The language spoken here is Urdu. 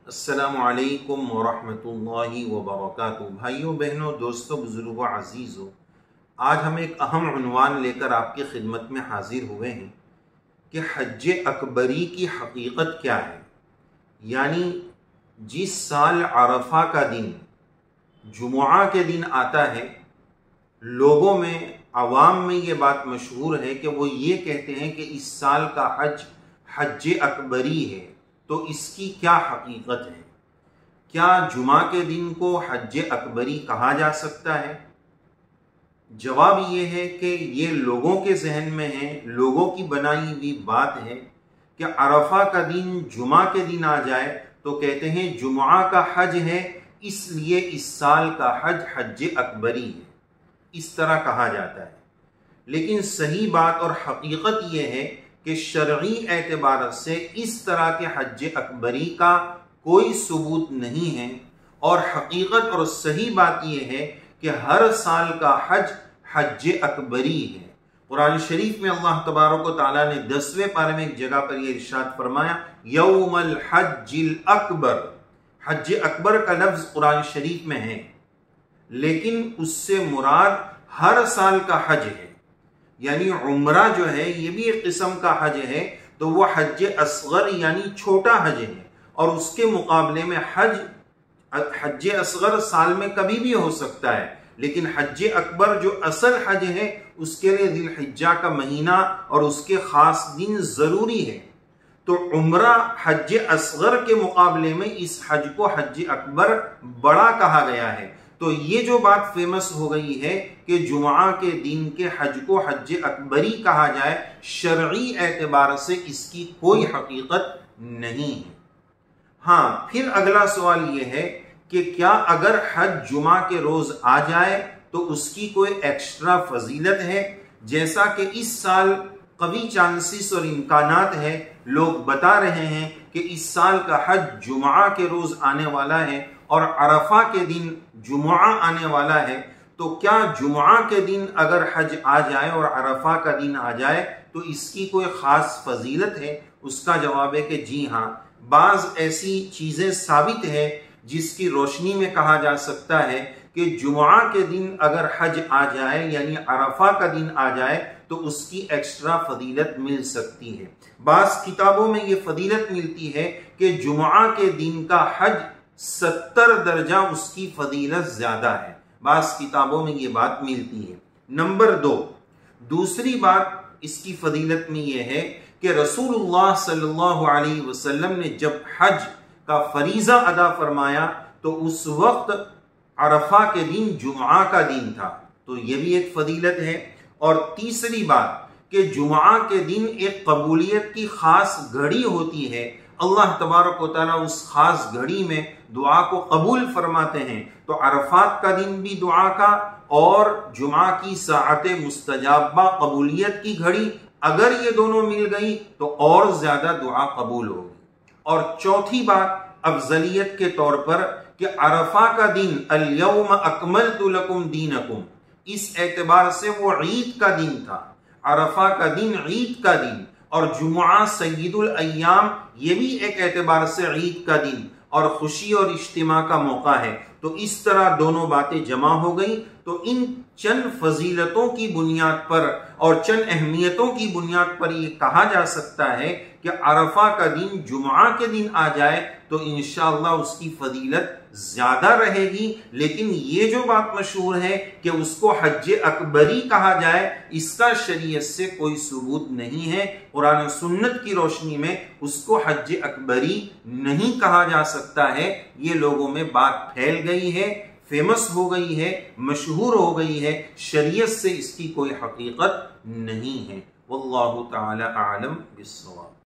السلام علیکم ورحمۃ اللہ وبرکاتہ۔ بھائیوں بہنوں، دوستوں، بزرگوں، عزیزوں، آج ہم ایک اہم عنوان لے کر آپ کی خدمت میں حاضر ہوئے ہیں کہ حج اکبری کی حقیقت کیا ہے۔ یعنی جس سال عرفہ کا دن جمعہ کے دن آتا ہے، لوگوں میں، عوام میں یہ بات مشہور ہے کہ وہ یہ کہتے ہیں کہ اس سال کا حج اکبری ہے۔ تو اس کی کیا حقیقت ہے؟ کیا جمعہ کے دن کو حج اکبری کہا جا سکتا ہے؟ جواب یہ ہے کہ یہ لوگوں کے ذہن میں ہے، لوگوں کی بنائی ہوئی بات ہے کہ عرفہ کا دن جمعہ کے دن آ جائے تو کہتے ہیں جمعہ کا حج ہے، اس لیے اس سال کا حج اکبری ہے، اس طرح کہا جاتا ہے۔ لیکن صحیح بات اور حقیقت یہ ہے کہ شرعی اعتبار سے اس طرح کے حج اکبری کا کوئی ثبوت نہیں ہے، اور حقیقت اور صحیح بات یہ ہے کہ ہر سال کا حج اکبری ہے۔ قرآن شریف میں اللہ تبارک و تعالیٰ نے 10ویں پارے میں ایک جگہ پر یہ ارشاد فرمایا، یوم الحج الاکبر۔ حج اکبر کا لفظ قرآن شریف میں ہے، لیکن اس سے مراد ہر سال کا حج ہے۔ یعنی عمرہ جو ہے یہ بھی ایک قسم کا حج ہے، تو وہ حج اصغر یعنی چھوٹا حج ہے، اور اس کے مقابلے میں حج اصغر سال میں کبھی بھی ہو سکتا ہے، لیکن حج اکبر جو اصل حج ہے اس کے لیے ذی الحجہ کا مہینہ اور اس کے خاص دن ضروری ہے۔ تو عمرہ حج اصغر کے مقابلے میں اس حج کو حج اکبر بڑا کہا گیا ہے۔ تو یہ جو بات فیمس ہو گئی ہے کہ جمعہ کے دن کے حج کو حج اکبری کہا جائے، شرعی اعتبار سے اس کی کوئی حقیقت نہیں ہے۔ ہاں، پھر اگلا سوال یہ ہے کہ کیا اگر حج جمعہ کے روز آ جائے تو اس کی کوئی ایکسٹرا فضیلت ہے؟ جیسا کہ اس سال قوی چانسز اور امکانات ہے، لوگ بتا رہے ہیں کہ اس سال کا حج جمعہ کے روز آنے والا ہے اور عرفہ کے دن جمعہ آنے والا ہے، تو کیا جمعہ کے دن اگر حج آ جائے اور عرفہ کا دن آ جائے تو اس کی کوئی خاص فضیلت ہے؟ اس کا جواب ہے کہ جی ہاں، بعض ایسی چیزیں ثابت ہے جس کی روشنی میں کہا جا سکتا ہے کہ جمعہ کے دن اگر حج آ جائے یعنی عرفہ کا دن آ جائے تو اس کی ایکسٹرا فضیلت مل سکتی ہے۔ بعض کتابوں میں یہ فضیلت ملتی ہے کہ جمعہ کے دن کا حج 70 درجہ اس کی فضیلت زیادہ ہے، بعض کتابوں میں یہ بات ملتی ہے۔ نمبر 2، دوسری بات اس کی فضیلت میں یہ ہے کہ رسول اللہ صلی اللہ علیہ وسلم نے جب حج کا فریضہ ادا فرمایا تو اس وقت عرفہ کے دن جمعہ کا دن تھا، تو یہ بھی ایک فضیلت ہے۔ اور تیسری بات کہ جمعہ کے دن ایک قبولیت کی خاص گھڑی ہوتی ہے، اللہ تبارک و تعالیٰ اس خاص گھڑی میں دعا کو قبول فرماتے ہیں۔ تو عرفات کا دن بھی دعا کا اور جمعہ کی ساعت مستجابہ قبولیت کی گھڑی، اگر یہ دونوں مل گئی تو اور زیادہ دعا قبول ہوگی۔ اور چوتھی بات افضلیت کے طور پر کہ عرفہ کا دن الیوم اکملت لکم دینکم، اس اعتبار سے وہ عید کا دن تھا، عرفہ کا دن عید کا دن، اور جمعہ سید الایام یہ بھی ایک اعتبار سے عید کا دن اور خوشی اور اجتماع کا موقع ہے۔ تو اس طرح دونوں باتیں جمع ہو گئی، تو ان چند فضیلتوں کی بنیاد پر اور چند اہمیتوں کی بنیاد پر یہ کہا جا سکتا ہے کہ عرفہ کا دن جمعہ کے دن آ جائے تو انشاءاللہ اس کی فضیلت زیادہ رہے گی۔ لیکن یہ جو بات مشہور ہے کہ اس کو حج اکبری کہا جائے، اس کا شریعت سے کوئی ثبوت نہیں ہے۔ قرآن و سنت کی روشنی میں اس کو حج اکبری نہیں کہا جا سکتا ہے۔ یہ لوگوں میں بات پھیل گئی ہے، فیمس ہو گئی ہے، مشہور ہو گئی ہے، شریعت سے اس کی کوئی حقیقت نہیں ہے۔ واللہ تعالی اعلم بالصواب۔